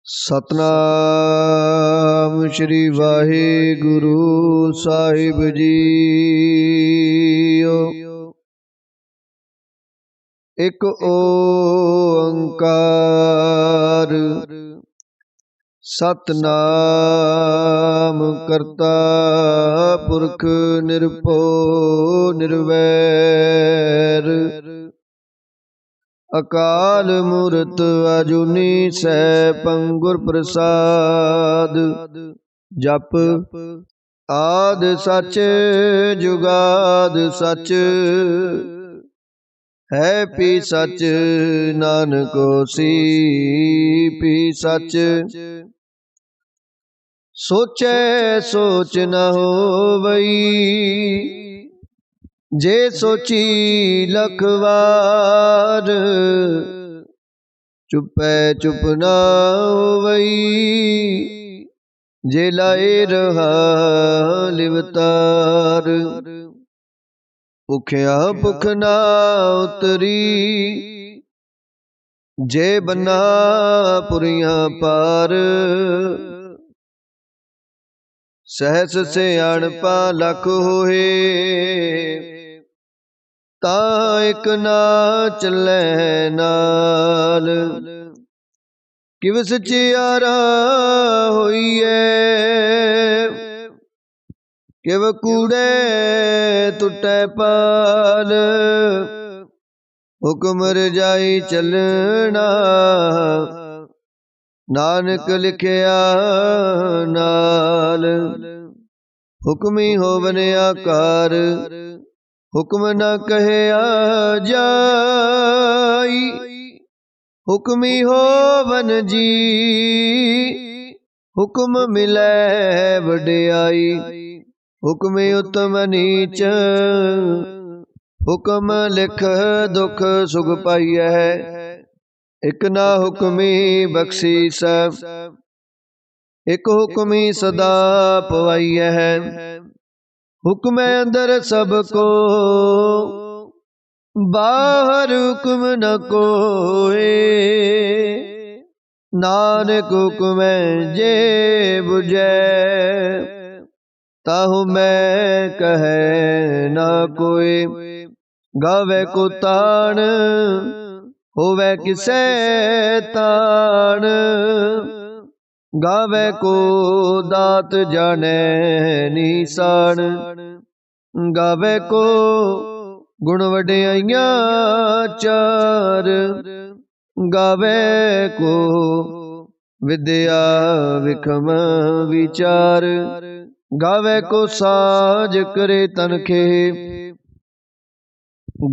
सतनाम श्री वाहिगुरु साहिब जी। एक ओंकार सतनाम करता पुरख निरभो निर्वैर अकाल मूरत अजूनी सैभं गुर प्रसाद। जप आद सच जुगाद सच है पी सच नानक होसी पी सच। सोचै सोच न होवई जे सोची लख वार। चुपै चुप न होवई जे लाए रहा लिवतार। भुखिया भुख ना उतरी जे बना पुरियां पार। सहस सियाणपा लख होए ता एक ना चलै नाल। किव सचियारा होइए किव कूड़े टुटै पाल। हुक्म रजाई चलना नानक लिखिया नाल। हुक्मी होवन आकार हुक्म न कहया जाई। हुक्मी होवन जी हुक्म मिलै वडियाई। हुक्म उत्तम नीच हुक्म लिख दुख सुख पाइयै। एक ना हुक्मी बख्शीस एक हुक्मी सदा पवाइयै। हुक्म अंदर सब को बाहर हुक्म न कोए। नानक हुक्म जे बुझै ताहु मैं कहे ना कोई। गावे को तान होवे किसै तान। गावे को दात जाने निशान। गावे को गुण वडियाइयां चार। गावे को विद्या विखम विचार। गावे को साज करे तनखे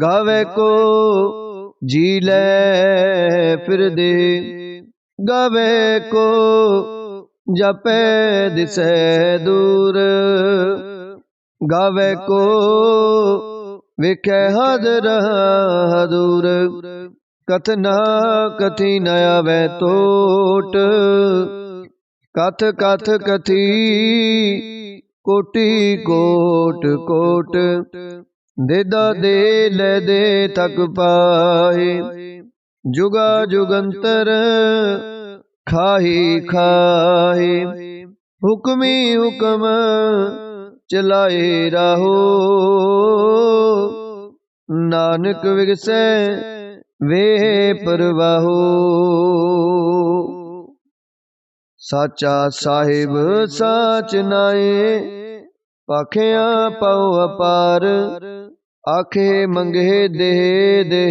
गावे को जी ले फिर दे। गावे को जपे दिसे दूर। गावे को विखे हादर दूर। कथना कथी न आवे टोट कथ कथ कथी कोटि कोट कोट। देदा दे ले दे थक पाए जुगा जुगंतर खाही खाए। हुक्मी हुक्म चलाए राहो नानक विगसै वे परवाहो। साचा साहिब साच नाए पाखिया पाओ अपार। आखे मंगे दे दे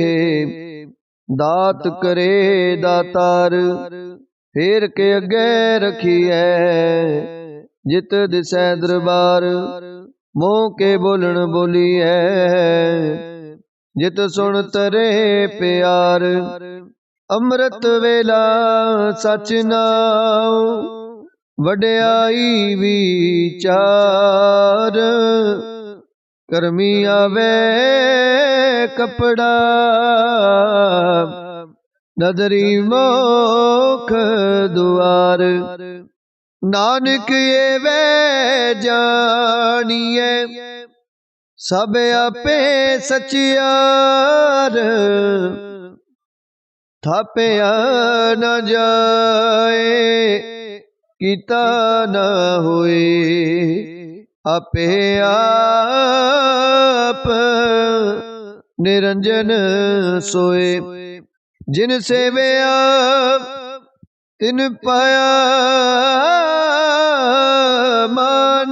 दात करे दातार। फेर के अगे रखी है जित दिसै दरबार। मोह के बोलन बोली है जित सुन तरे प्यार। अमृत वेला सच नाओ वड्याई विचार। करमी आवे कपड़ा नदरी मोख दुआर। नानक ये वे जानिए सब आपे सचियार। थापिया न जाए कीता न होए। आपे आप निरंजन सोए। जिन सेवया तिन पाया मान।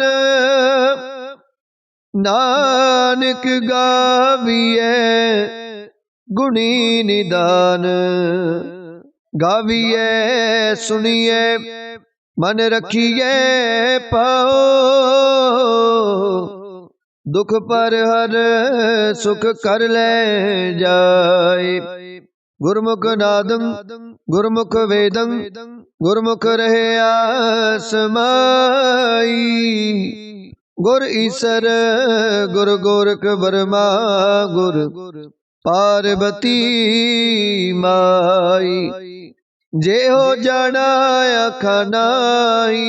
नानक गाविए गुणी निदान। गाविए सुनिए मन रखिए पाओ। दुख पर हर सुख कर ले जाए। गुरमुख नादं गुरमुख वेदं गुरमुख रहे आसमाई। गुर ईसर गुर गोरख बर्मा गुर पार्वती माई। जे हो जाना अखनाई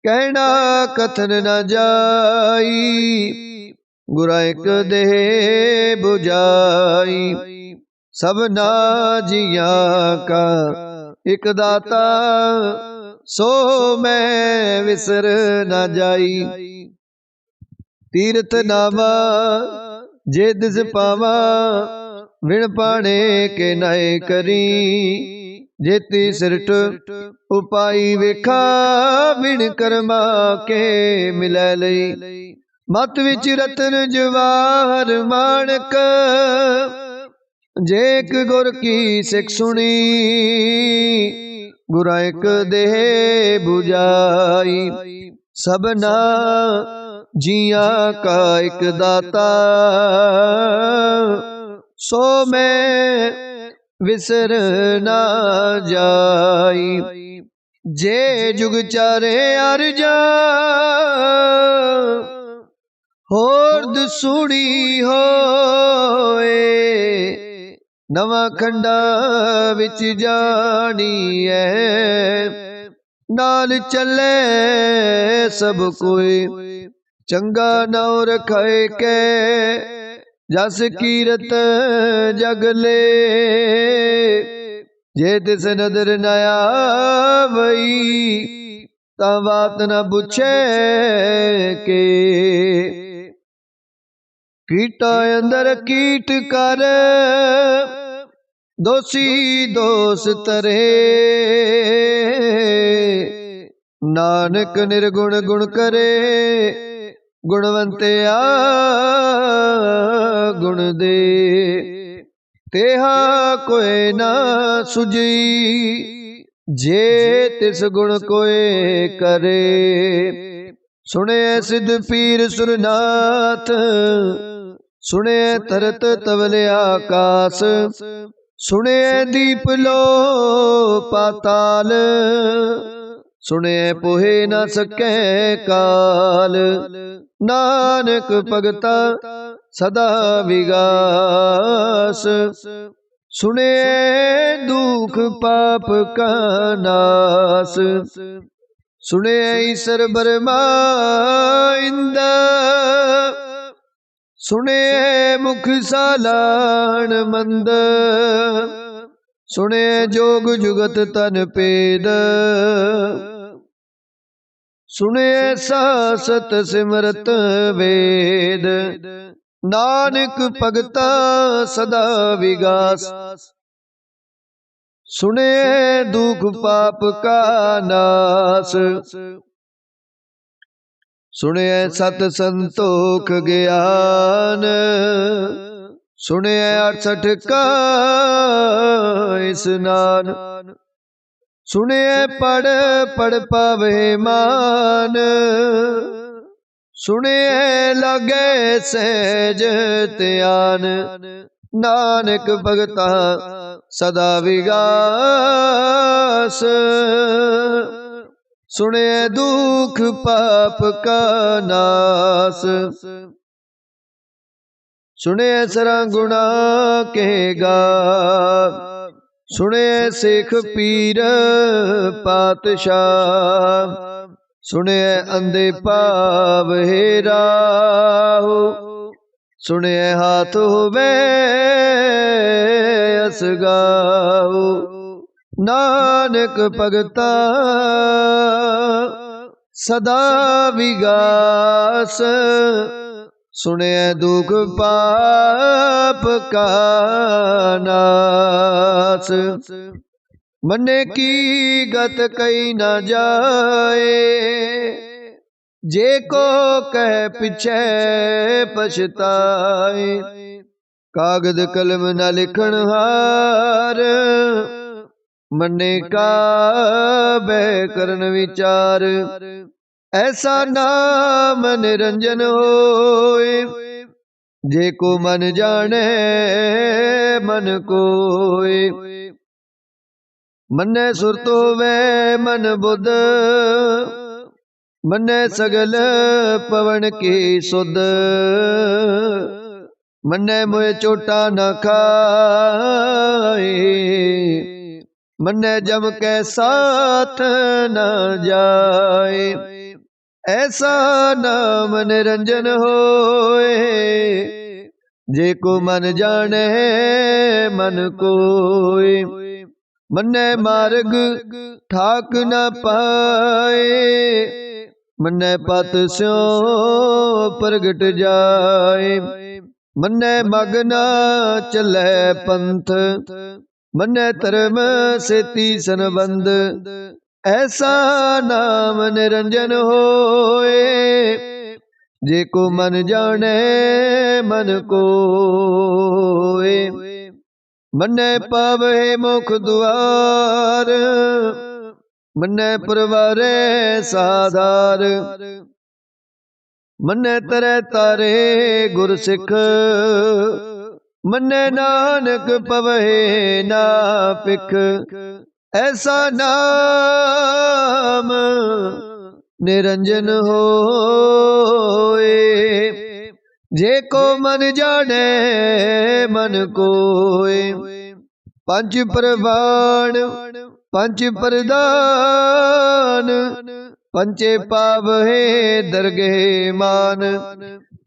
कहना कथन न जाई। गुरा एक देह बुझाई सबना जिया का एक दाता। सो मैं विसर न जाई। तीर्थ नावा जे दिस पावा विण पाणे के नाए करी। जेती सिरठ उपाई वेखा विण कर्मा के मिलै लई। मत विच रतन जवाहर माणक जेक गुर की सिख सुनी। गुरा एक देह बुझाई सबना जिया का एक दाता। सो मैं विसर ना जाई। जे जुग चारे अर्जा होर्द सुनी होए। नवा खंडा विच जानी है नाल चले सब कोई। चंगा नाउ रखाए के जस कीरत जगले। जे तिस नदर न आवई ता बात न पुछे के। कीटा अंदर कीट कर दोषी दोष तरे। नानक निर्गुण गुण करे गुणवंते आ गुण दे। तेहा कोई ना सुझी जे तिस गुण कोई करे। सुने सिद्ध पीर सुरनाथ सुने तरत तवले आकाश। सुने दीप लो पाताल सुने पोहे न सके काल। नानक भगता सदा विगास सुने दुख पाप का नाश। सुने ईश्वर बर्मा इंद सुने मुख सालान मंद। सुने जोग जुगत तन पेद सुने सासत सिमरत वेद। नानक भगता सदा विगास सुने दुख पाप का नाश। सुने सत संतोख ज्ञान सुने 68 का स्नान। सुने पढ़ पढ़ पावे मान सुने लगे सहज त्यान। नानक भगता सदा विगास सुने दुख पाप का नाश। सुने सरा गुणा के गा सुने सिख पीर पातशाह। सुने अंधे पाव हेराहो सुने हाथ होवे असगाओ। नानक भगता सदा विगास, सुने दुख पाप का नास। मने की गत कही न जाए, जे को कह पीछे पछताए। कागद कलम न लिखण हार, मने का बह करन विचार। ऐसा नाम निरंजन होए, जे को मन जाने मन कोय। मने सुरत होवे मन बुध, मने सगल पवन की सुध। मने मोए चोटा न खाए, मने जम के साथ न जाए। ऐसा नाम निरंजन होए, जे को मन जाने मन कोय। मने मार्ग ठाक न पाए, मने पत स्यो प्रगट जाए। मने मग न चले पंथ, मने धर्म सेती संबंध। ऐसा नाम निरंजन होए, जे को मन जाने मन कोय। मने पावे मुख द्वार, मने परवारे साधार। मने तरे तारे गुर सिख, मने नानक पवे ना पिख। ऐसा नाम निरंजन होए, जे को मन जाने मन कोय। पंच प्रवाण पंच प्रदान, पंचे पावहे दरगे मान।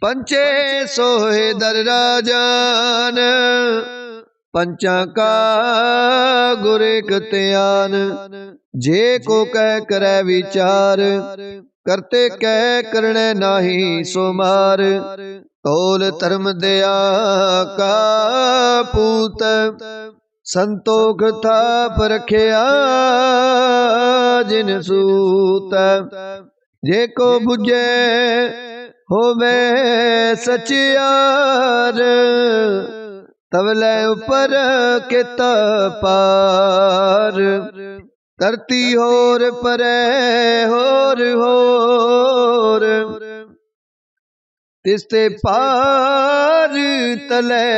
पंचे सोहे दर राजान, पंचा का गुर एक त्यान। जे को कह करे विचार, करते कह करने नाही सोमार। तोल धर्म दया का पूत, संतोख थाप रखिया जिन सूत। जे को बुझे होवे सचियार, तवले ऊपर किता पार। धरती होर परे होर होर, तिसते पार तले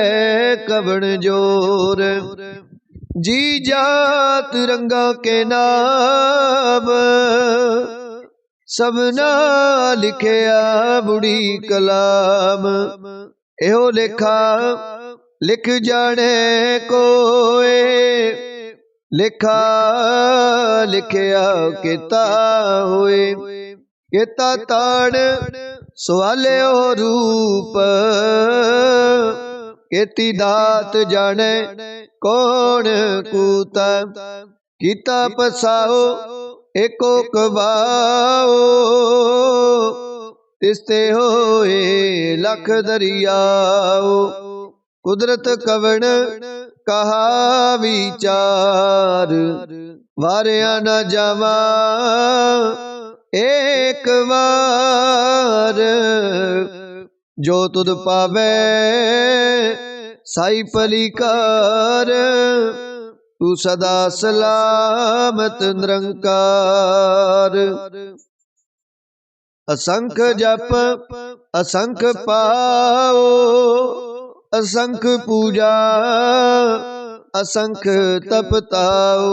कबण जोर। जी जात रंगा के नाम, सबना लिखिया बुढ़ी कलाम। एहो लेखा लिख जाने कोए, लिखा लिखिया किता होए। किता ताड़ सवाले ओ रूप, केती दात जाने कौन कूता। किता पसाओ एको कबाओ, तिसते होए लख दरियाओ। कुदरत कवण कहा विचार, वारिया न जावा एक बार। जो तुद पावे साई पलिकार, तू सदा सलामत निरंकार। असंख जप असंख पाओ, असंख पूजा असंख तपताओ।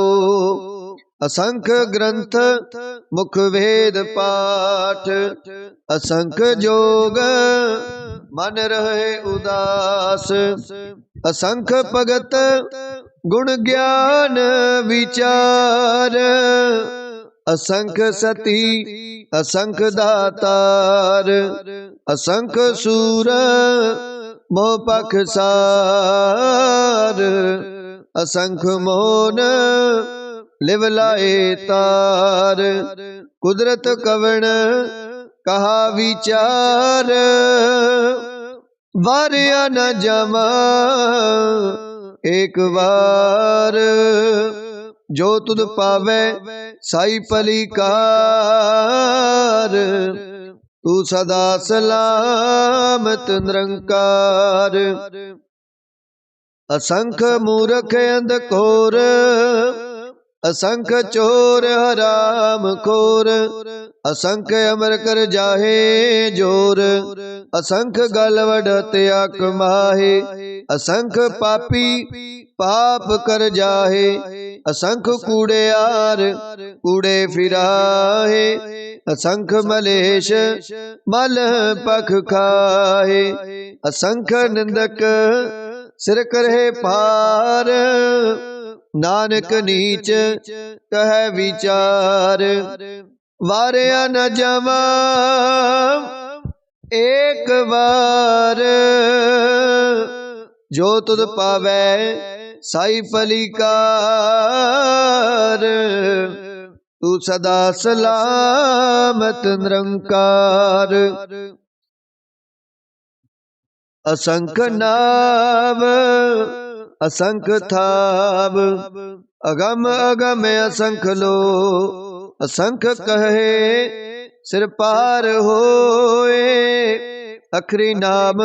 असंख ग्रंथ मुख वेद पाठ, असंख जोग मन रहे उदास। असंख भगत गुण ज्ञान विचार, असंख सती असंख दातार। असंख सूर मोह पखसार, असंख मोन लिव लाए तार। कुदरत कवण कहा विचार, वारिया न जमा एक बार। जो तुद पावे साई पलीकार, तू सदा सलामत निरंकार। असंख मूर्ख अंधकोर, असंख चोर हराम खोर। असंख अमर कर जाहे जोर, असंख गल वडत आक माहे। असंख पापी पाप कर जाहे, असंख कूड़ेयार कूड़े फिराहे। असंख मलेश मल पख खाहे, असंख निंदक सिर करहे पार। नानक नीच कह विचार, वारिया न जमा एक बार। जो तुद पावे साई पलीकार, तू सदा सलामत निरंकार। असंख नाव असंख थाव, अगम अगम असंख लो। असंख कहे सिर पार होए, अखरी नाम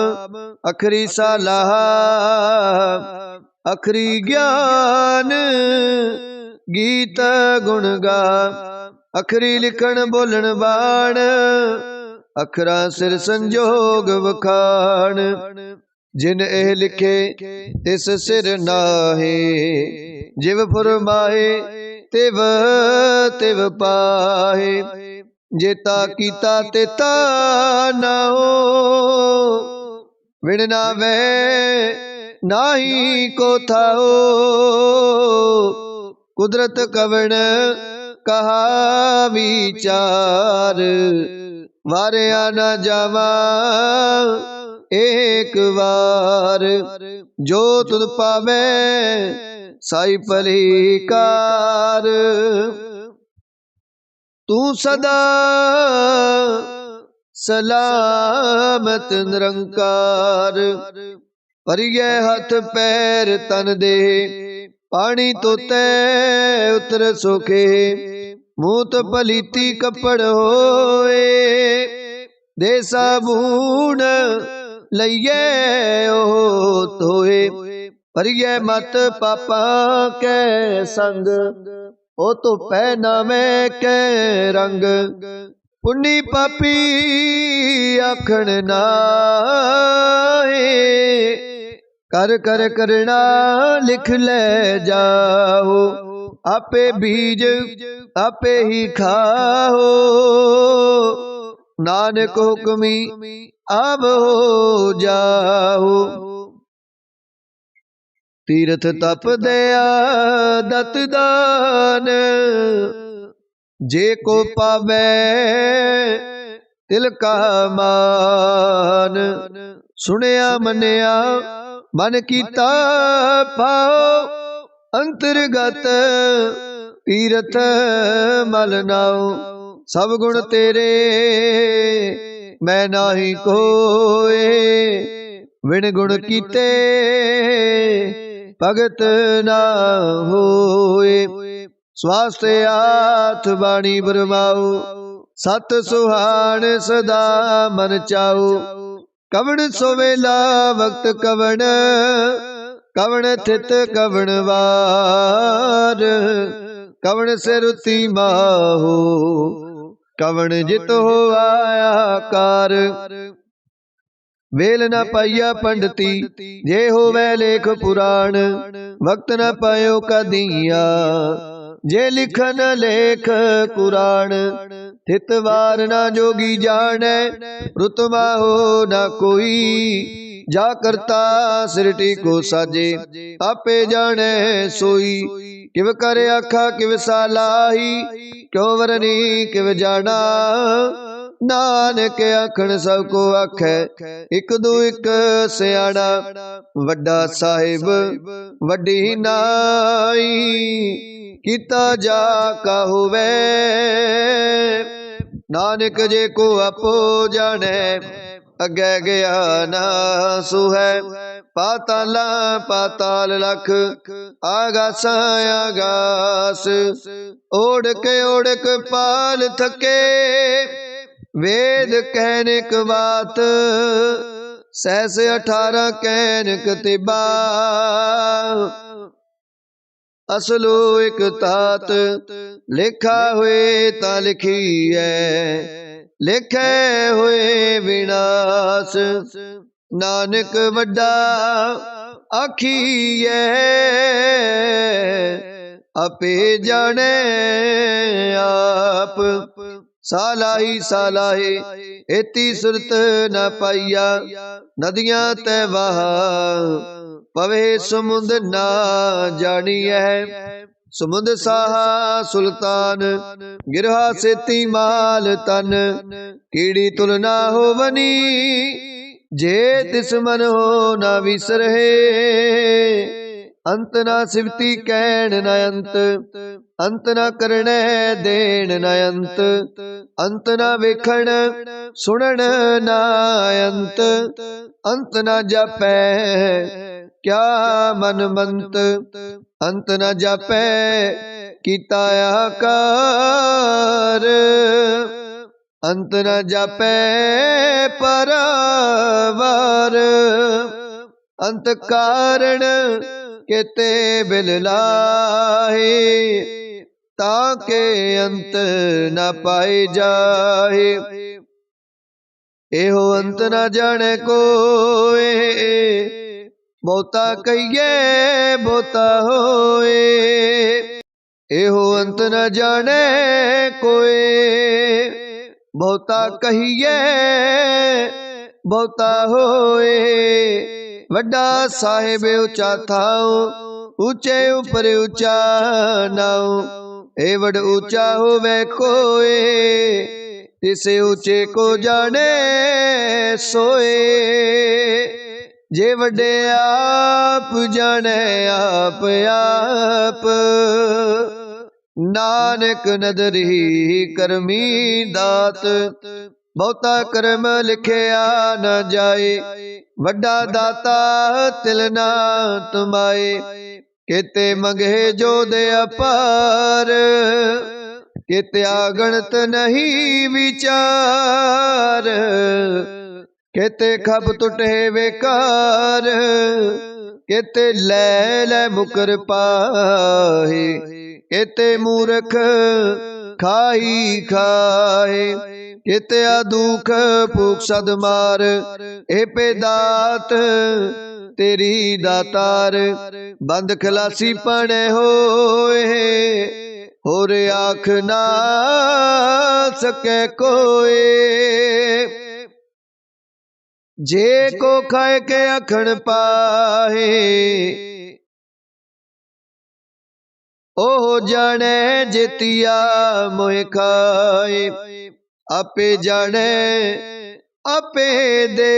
अखरी सालाह। अखरी ज्ञान गीत गुण गा, अखरी लिखण बोलण बाण। अखरा सिर संजोग वखाण, जिन एह लिखे तिस सिर नाहे। जिव फुरमाए तिव तिव पाहे, जेता कीता तेता ना हो। विण नावे नाही को थाओ, कुदरत कवण कहा विचार। वारिया न जावा एक बार, जो तुद पावे साई पलीकार। तू सदा सलामत निरंकार। परिगे हथ पैर तन दे, पानी तोते उतर सोखे। मूत पलीती कपड़ होए, दे साबून लइए ओ धोए। परिगे मत पापा के संग, ओ तो पहना में के रंग। पुन्नी पापी आखण नाहे, कर कर करना लिख ले जाओ। आपे बीज आपे ही खाओ, नानक हुक्मी अब हो जाओ। तीर्थ तप दया दत दान, जे को पावे तिल का मान। सुनिया मनिया मन कीता पाओ, अंतर्गत तीरथ मल नाओ। सब गुण तेरे मैं नाही कोए, विण गुण कीते भगत ना होए। स्वास्थ्य आथ बाणी बरमाओ, सत सुहान सदा मन चाओ। कवण सोवेला वक्त कवण, कवण थित कवण वार। कवण से रुति माहो, कवण जित हो आया कार। वेल न पाइया पंडिती, जे होवे लेख पुराण। वक्त न पायो कदिया, जे लिखन लेख कुरान। थित वार ना जोगी जाने, रुतमा हो न कोई। जा करता सृष्टि को साजे, आपे जाने सोई। किव करे आखा किव सालाही, क्यों वरनी किव जाना। नानक आखण सब को आखे, एक दो एक सियाणा। वड्डा साहिब वड्डी नाई, कीता जा कहवे। नानक जे को आपो जाने अगे गया ना सुहै। पाताला पाताल लख आगासा आगास। ओढ़क पाल थके वेद कहनिक बात। सहस 18 कहनिक तिबा। असलो एक तात लिखा हुए ता लिखी है। लिखे हुए विनाश नानक वड्डा आखिए। आपे जाने आप सालाही सालाही एती सुरत न पाइया। नदियां ते वहा पवे समुंद ना जानी है। समुंद साहा सुल्तान गिरहा सेती माल तन। कीड़ी तुलना हो बनी जे तिस मन हो ना विसरहे। अंत ना सिवती कहन न अंत। अंत ना करने देन न अंत। अंत ना वेखण सुनन ना अंत। अंत ना जापै क्या मन मंत। अंत न जापै कीता आकार। अंत न जापै परवार। अंत कारण केते बिल लाहे। ताके अंत न पाए जाए। एहो अंत न जाने कोए। बहुता कहिए बहुता होए। एहो अंत न जाने कोए। बहुता कहिए बहुता होए। वड्डा साहिब ऊंचा थाओ ऊंचे ऊपर ऊंचा नाओ। ए वड ऊंचा होवे कोए तिसे ऊंचे को जाने सोए। जे वड्डे आप जाने आप आप। नानक नदरी करमी दात। बहुता कर्म लिखिया न जाए। वड्डा दाता तिल ना तुमाए। केते मंगे जो दे अपार। केते गणत नहीं विचार। केते खप टुटे बेकार। केते ले मुकर पाहे। केते मूर्ख खाई खाए। केते दुख भूख सद मार। ए पे दात तेरी दातार। बंद खलासी पड़े होए। होर आख ना सके कोई। जे को खाए के अखण पाए। ओह जाने जेतिया मोह खाए। आपे जाने आपे दे।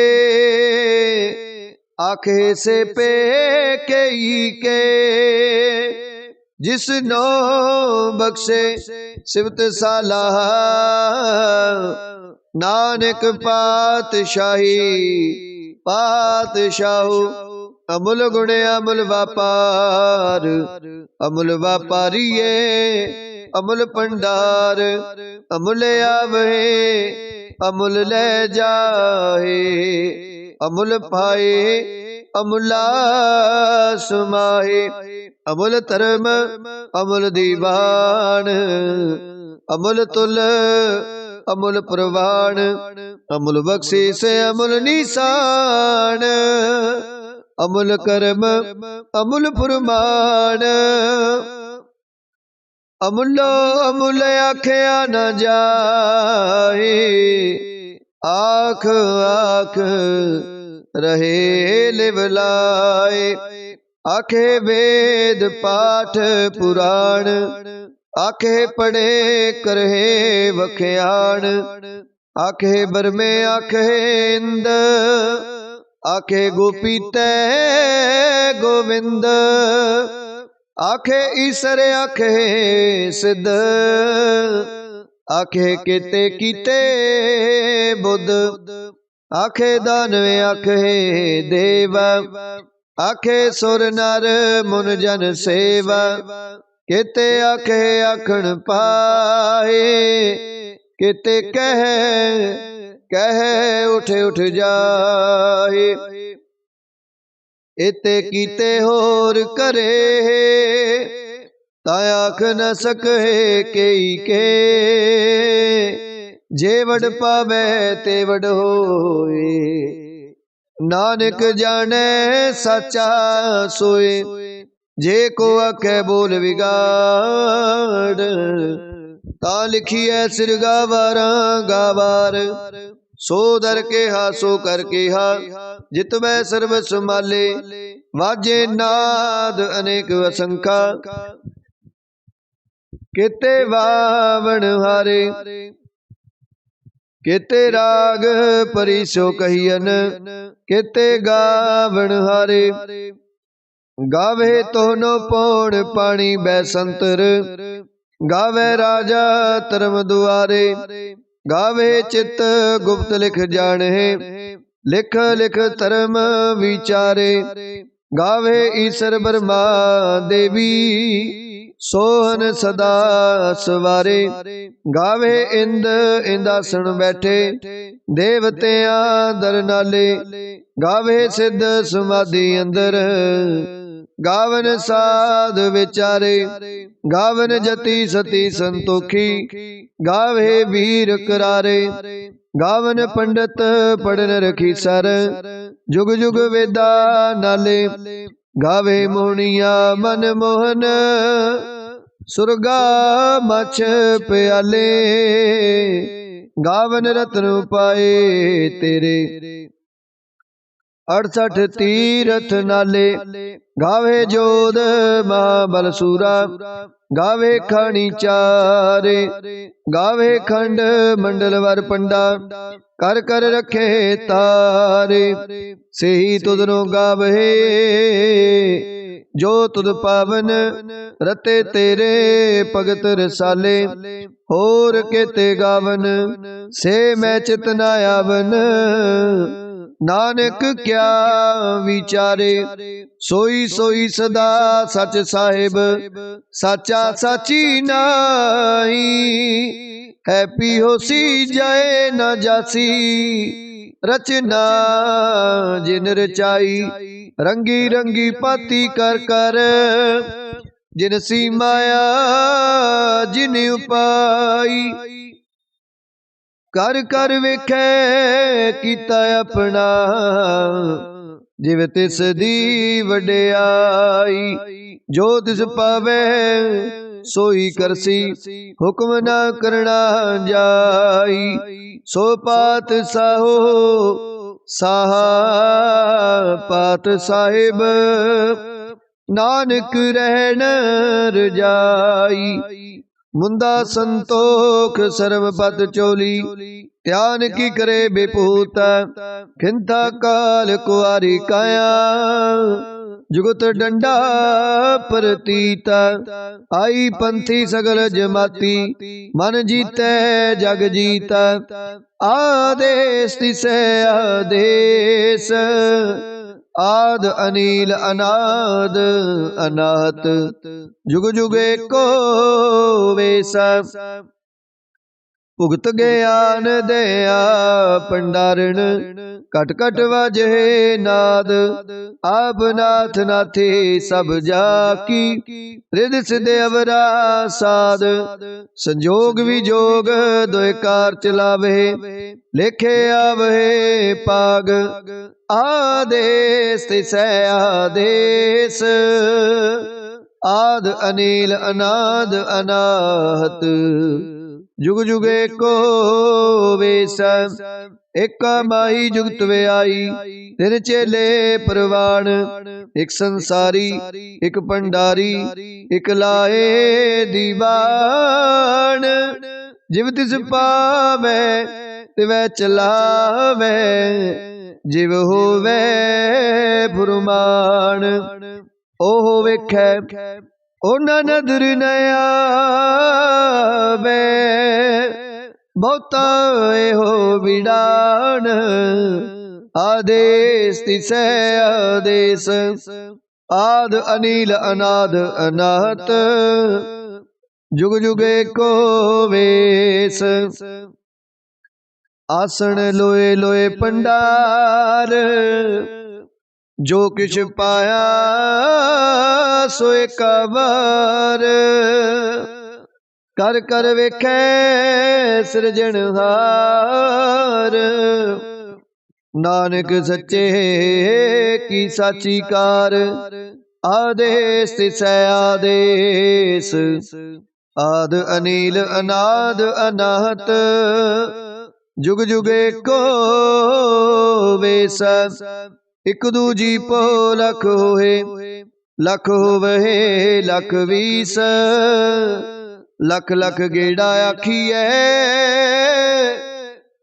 आखे से पे के जिस नो बख्शे सिवत सालाह। नानक पातशाही पातशाहू। अमुल गुण अमुल व्यापार। अमुल व्यापारिये अमुल भंडार। अमुल आवे अमुल ले जाए। अमुल पाए अमुला समाए। अमुल धर्म अमुल दीवान। अमुल तुल अमुल प्रवाण। अमुल बख्शीस अमुल निशान। अमुल कर्म अमुल फुरमान। अमुलो अमुल आख्या न जाए। आख आख रहे लिवलाए। आखे वेद पाठ पुराण। आखे पढ़े करहे वख्याण। आखे बरमे आखे इंद। आखे गोपी तै गोविंद। आखे ईसर आखे सिद्ध, आखे केते कीते बुद्ध, आखे दानवे आखे देव, आखे सुर नर मुन जन सेवा, केते आखे आखण पाए, केते कह उठ उठ जाए, इते कीते होर करे, ता आख न सके केई के, जे वड पावे ते वड होए, नानक जाने सच्चा सोए, जे को आखे बोल बिगाड़, ता लिखिए सिर गावारा गावार, सो दर के हा सो कर के हा, जितवै सर्व संभाले, वाजे नाद अनेक असंखा, केते वावण हारे, केते राग परिसो कहियन, केते गावण हारे, गावे तोहनो पौण पानी बैसंतर, गावे राजा धर्म दुआरे, गावे चित गुप्त लिख जाने, लिख लिख धर्म विचारे, गावे ईश्वर ब्रह्मा देवी, सोहन सदा सवारे, गावे इंद इंदासन बैठे, देवतियां दर नाले, गावे सिद्ध समाधि अंदर, गावन साध विचारे, गावन जति सती संतोखी, गावे वीर करारे, गावन पंडित पढ़न रखी सर, जुग जुग वेदा नाले, गावे मोहनिया मन मोहन, सुरगा मछ प्याले, गावन रत्न पाए तेरे, 68 तीरथ नाले, गावे जोध महाबल सूरा, गावे खानी चारे, गावे खंड मंडल वर पंडा, कर कर रखे तारे, सेही तुधनो गावे, जो तुध पावन, रते तेरे भगत रसाले, होर केते गावन, से मैं चितना आवन, नानक क्या विचारे, सोई सोई सदा सच साहिब, साचा साची नाई, है पी होसी जाए न जासी, रचना जिन रचाई, रंगी रंगी पाती कर कर, जिन सी माया जिन उपाई, कर कर वेखे कीता अपना, जिव तिस दी वडियाई, जो तिस पावे सोई करसी, हुक्म न करना जाई, सो पात साहो साहा पात साहिब, नानक रहन रजाई, मुंदा संतोख सर्व पद चोली, ध्यान की करे बेपूत, खिंथा काल कुआरी काया, जुगत डंडा प्रतीत, आई पंथी सगल जमाती, मन जीते जग जीता, आदेश तिसे आदेश, आद अनील अनाद अनाहत, जुग जुग एको वेसा, भुगत ज्ञान दया भंडारण, कट कट वाजे नाद, आप नाथ नाथे सब जाकी, रिद सिद्ध अवरा साध, संजोग विजोग दोय कार चलावे, लेखे आवहे पाग, आदेश तिसै आदेश, आद अनील अनाद अनाहत, जुग जुग एको वेस, एक माही जुगत वे आई, तिन चेले परवान, एक संसारी एक भंडारी, एक लाए दीवान, जिव तिस पावे तिवै चलावे, जिव होवे फुरमान, ओह वेखै ਉਹਨਾਂ ਨਦਰ ਨ ਆਵੇ ਬਹੁਤਾ ਇਹੋ ਵਿਡਾਣ ਆਦੇਸ ਤਿਸੈ ਆਦੇਸ ਆਦ ਅਨੀਲ ਅਨਾਦ ਅਨਾਹਤ जुग जुग एको वेस आसन लोए लोए भंडार जो किछ पाया सो एका बार कर कर वेखै सिरजनहार नानक सच्चे की साची कार आदेस तिसै आदेस आद अनील अनाद अनाहत जुग जुग एको वेस एक दूजी पो लख होए लख होवे लख वीस लख लख गेड़ा आखिए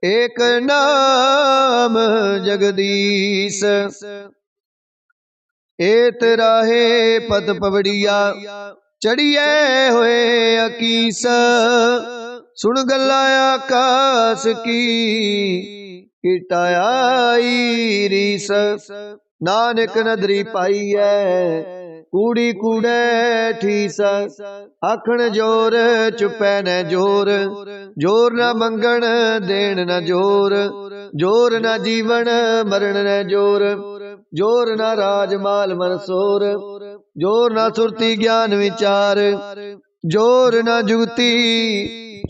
एक नाम जगदीश एत राहे पद पवड़िया चढ़िए होए अकीस सुन गल्ला आकाश की किटाई रीस नानक नदरी पाई है कूड़ी कूड़े ठीस आखण जोर चुपै न जोर जोर न मंगण देण न जोर जोर न जीवन मरण न जोर जोर न राज माल मनसोर जोर न सुरती ज्ञान विचार जोर न जुगती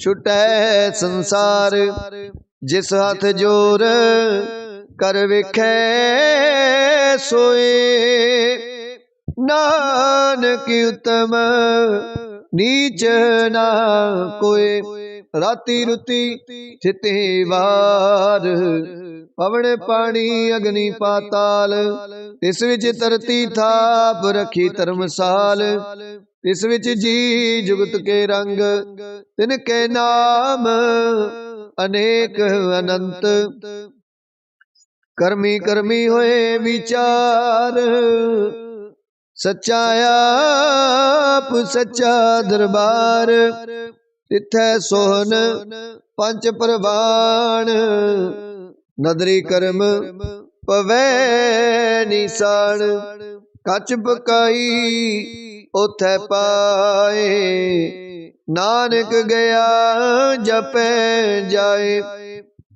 छुटै संसार जिस हाथ जोर कर वेखै सोए नानक उत्तम नीच ना कोय राती रुती थिते वार पवन पानी अग्नि पाताल तिस विच धरती थाप रखी धर्मसाल तिस विच जी जुगत के रंग तिनके नाम अनेक अनंत कर्मी कर्मी होए विचार सच्चा आप सच्चा दरबार तिथै सोहन पंच प्रवान नदरी कर्म पवै निशान कच पकाई उथै पाए नानक गया जपै जाए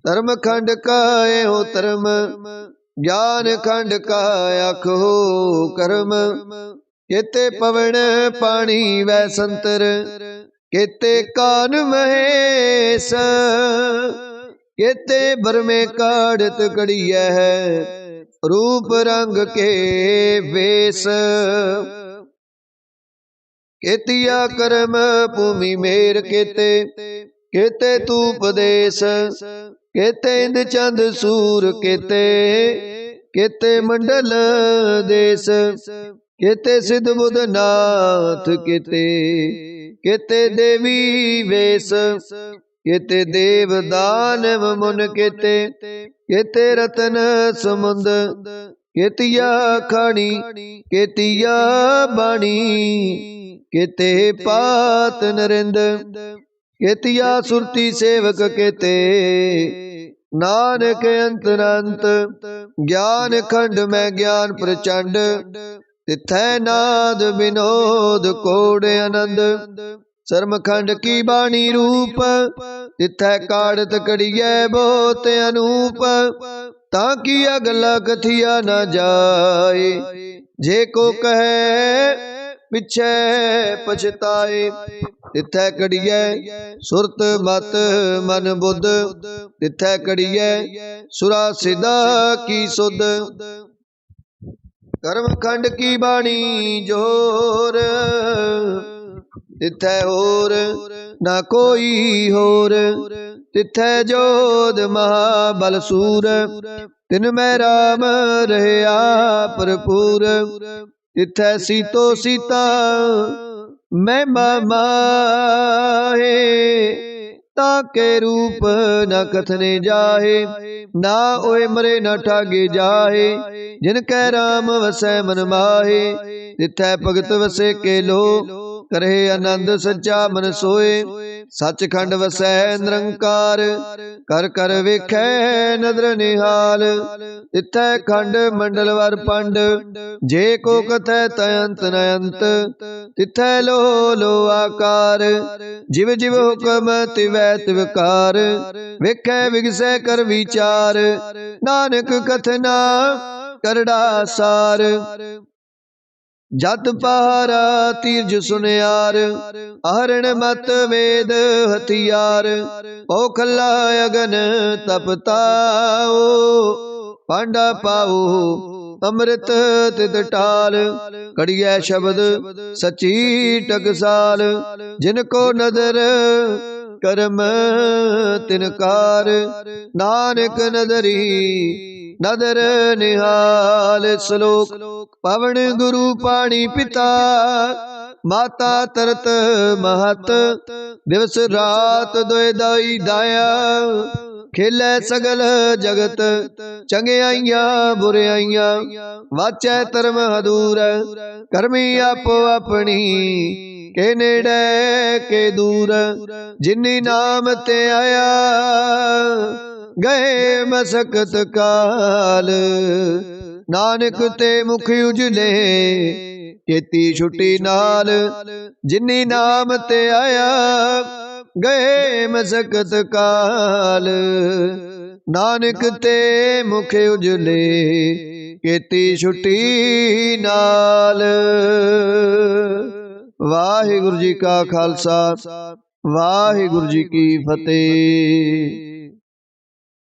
धर्म खंड काए हो धर्म ज्ञान खंड का आखो कर्म केते पवन पानी वै संतर केते कान महेश केते बरमे काढ़त कड़िया है रूप रंग के वेश केतिया कर्म भूमि मेर केते केते तूप देश केते इंद चंद सूर केते केते मंडल देश केते सिद्ध बुध नाथ केते केते देवी वेश केते देव दानव मुन केते केते रतन समुंद केतिया खानी केतिया बाणी केते पात नरिंद केतिया सुरती सेवक केते नानक अंतरंत ज्ञान खंड में ज्ञान प्रचंड तिथै नाद विनोद कोड आनंद शर्म खंड की बाणी रूप तिथै काढ़त कड़ियै बहुत अनूप ताकि अगला कथिया न जाए जे को कहे पिछे पछताए तिथै कड़ियै सुरत मत मन बुध तिथै कड़ियै सुरा सिदा की सुध कर्म खंड की बाणी जोर तिथै होर ना कोई होर तिथै जोध महाबल सूर तिन मैं राम रहया भरपूर तिथै सीतो सीता मैं माहे ताके रूप न कथने जाहे ना ओए मरे न ठागे जाहे जिन कै राम वसै मन माहे तिथै भगत वसे के लो करे आनंद सच्चा मन सोए। सचखंड वसै निरंकार, कर कर वेखै नदर निहाल। तिथै खंड मंडल वर पंड, जे को कथै तयंत नयंत। तिथै लो लो आकार, जिव जिव हुक्म तिवै तिवकार। वेखै विगसै कर विचार, नानक कथना करड़ा सार। जत पहारा तीरज सुनियार, आहरण मत वेद हथियार। पौखला अगन तपताओ, पांडा पाओ अमृत तित टाल। कड़िया शब्द सची टकसाल, जिनको नदर करम तिनकार। नानक नदरी नदर निहाल। श्लोक। पवन गुरु पाणी पिता, माता तरत महत। दिवस रात दोए दाई दाया, खेलै सगल जगत। चंगियाइयां बुराइयां, वाचै धर्म हदूर। करमी आपो अपनी, के नेड़े के दूर। जिनी नाम ते आया, गए मसकत काल। नानक ते मुख उजले, खेती छुट्टी नाल। जिनी नाम ते आया, गए मसकत काल। नानक ते मुख उजले, खेती छुट्टी नाल। वाहिगुरु जी का खालसा, वाहिगुरु जी की फतेह।